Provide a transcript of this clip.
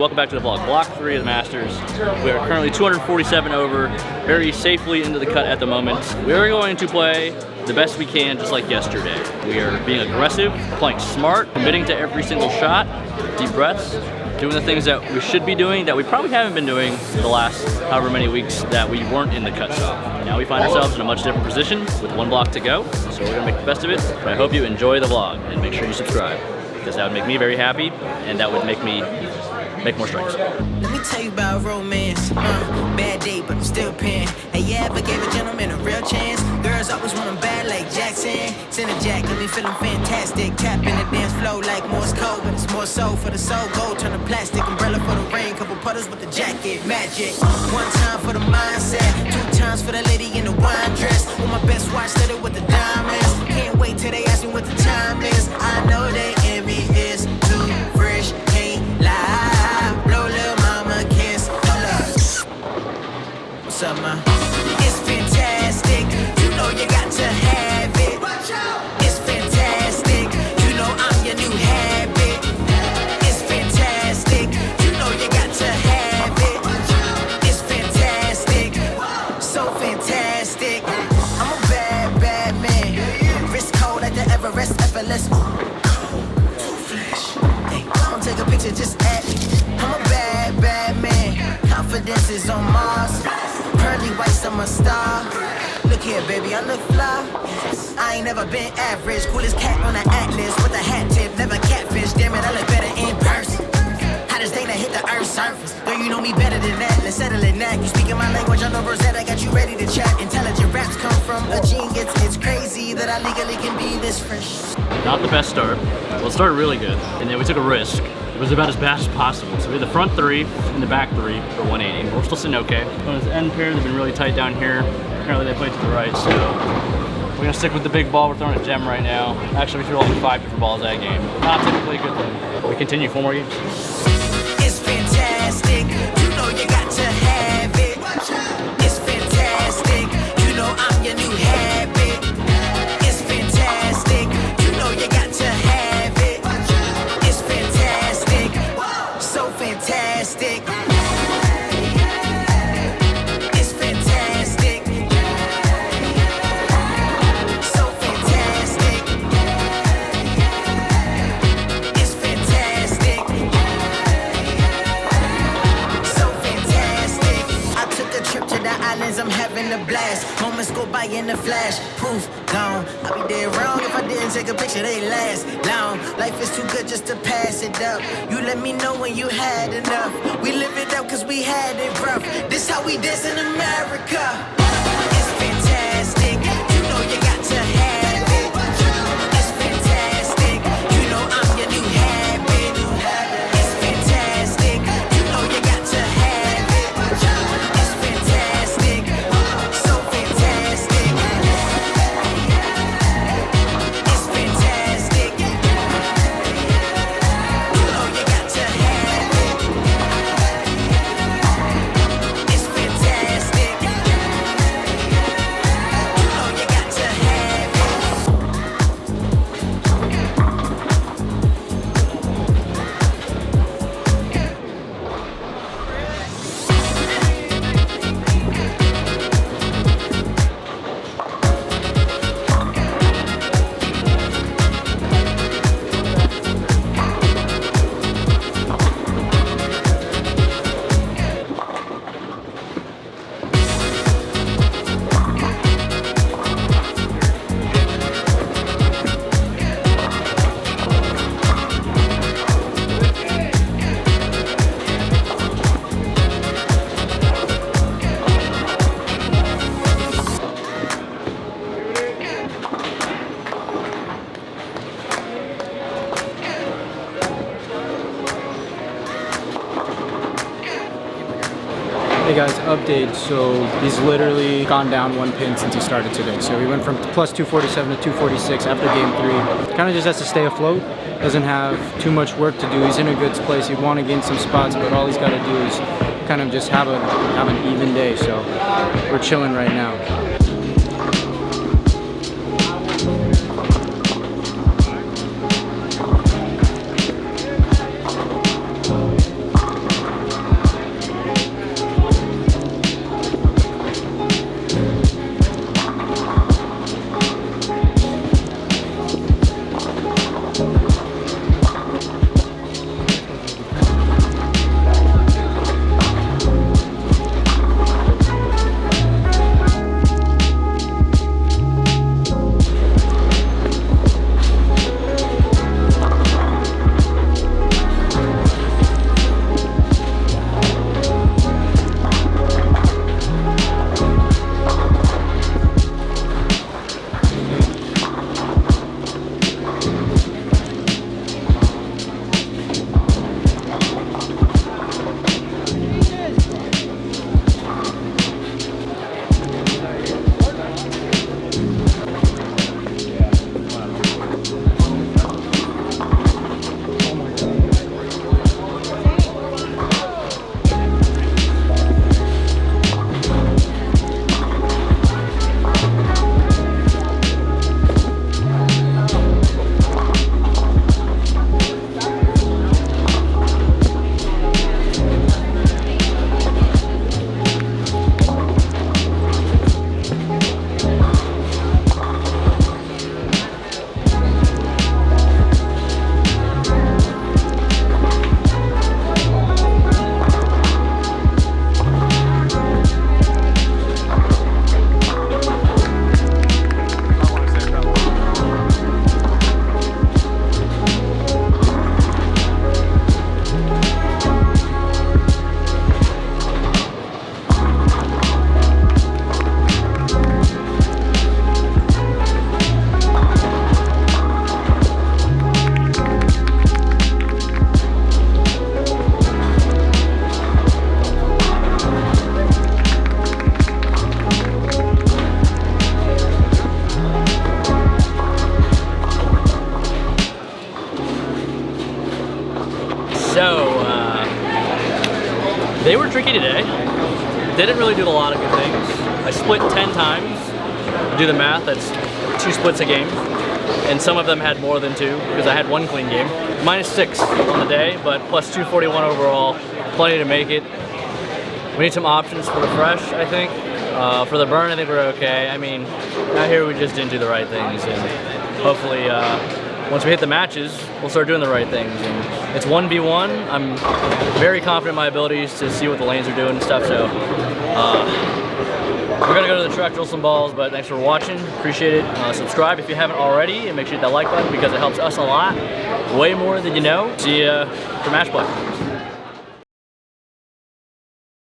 Welcome back to the vlog. Block 3 of the Masters. We are currently 247 over, very safely into the cut at the moment. We are going to play the best we can, just like yesterday. We are being aggressive, playing smart, committing to every single shot, deep breaths, doing the things that we should be doing that we probably haven't been doing the last however many weeks that we weren't in the cut zone. Now we find ourselves in a much different position with one block to go, so we're gonna make the best of it. But I hope you enjoy the vlog and make sure you subscribe, because that would make me very happy and that would make me make more strikes. Let me tell you about romance. Bad day, but I'm still paying. Hey, you ever gave a gentleman a real chance? Girls always want them bad like Jackson. Send a jack, got me feeling fantastic. Tap in the dance flow like Morse code, but it's more so for the soul. Gold turn to plastic, umbrella for the rain, couple puddles with the jacket. Magic. One time for the mindset, 2 times for the lady in the wine dress. With my best watch, let it with the diamonds. Can't wait till they ask me what the time is. I know they envy is too fresh, can't lie. Summer. It's fantastic, you know you got to have it. It's fantastic, you know I'm your new habit. It's fantastic, you know you got to have it. It's fantastic, so fantastic. I'm a bad, bad man. Wrist cold like the Everest, effortless. Too flash. Hey, don't take a picture, just at me. I'm a bad, bad man. Confidence is on Mars. Pearly whites, I'm a star. Look here, baby, I look fly. I ain't never been average. Coolest cat on the atlas with a hat tip, never catfish. Damn it, I look better in person. Hottest thing that hit the earth's surface. Girl, you know me better than that. Let's settle it now. You speaking my language, I know Rosetta. Got you ready to chat. Intelligent raps come from a genius. It's crazy that I legally can be this fresh. Not the best start. Well, it started really good, and then we took a risk. It was about as bad as possible. So we had the front 3 and the back 3 for 180. We're still sitting okay. On this end pair, they've been really tight down here. Apparently they played to the right, so we're gonna stick with the big ball. We're throwing a gem right now. Actually, we threw only 5 different balls that game. Not typically a good thing. We continue 4 more games. It's fantastic, you know you got to have it. It's fantastic, you know I'm your new habit. It's fantastic, you know you got to have it. It's fantastic, so fantastic. It's fantastic, so fantastic. It's fantastic, so fantastic. I took a trip to the islands, I'm having a blast. Moments go by in a flash, poof, gone. I'd be dead wrong if I didn't take a picture, they last long. Life is too good just to pass it up. You let me know when you had enough. We live it up cause we had it rough. This how we dance in America. It's fantastic, you know you got to have it. It's fantastic, you know I'm your new habit. It's fantastic, you know you got to have it. It's fantastic, so fantastic. It's fantastic, you know you got to have it. It's fantastic, you know you got to have it. Hey guys, update. So he's literally gone down 1 pin since he started today. So he went from plus 247 to 246 after game 3. Kind of just has to stay afloat. Doesn't have too much work to do. He's in a good place. He'd want to gain some spots, but all he's got to do is kind of just have an even day. So we're chilling right now. They were tricky today. They didn't really do a lot of good things. I split 10 times. Do the math, that's 2 splits a game. And some of them had more than 2 because I had 1 clean game. -6 on the day, but plus 241 overall. Plenty to make it. We need some options for the fresh, I think. For the burn, I think we're okay. I mean, out here we just didn't do the right things, and hopefully once we hit the matches, we'll start doing the right things. And it's 1v1. I'm very confident in my abilities to see what the lanes are doing and stuff, so we're gonna go to the truck, drill some balls, but thanks for watching, appreciate it. Subscribe if you haven't already, and make sure you hit that like button because it helps us a lot, way more than you know. See you for match play.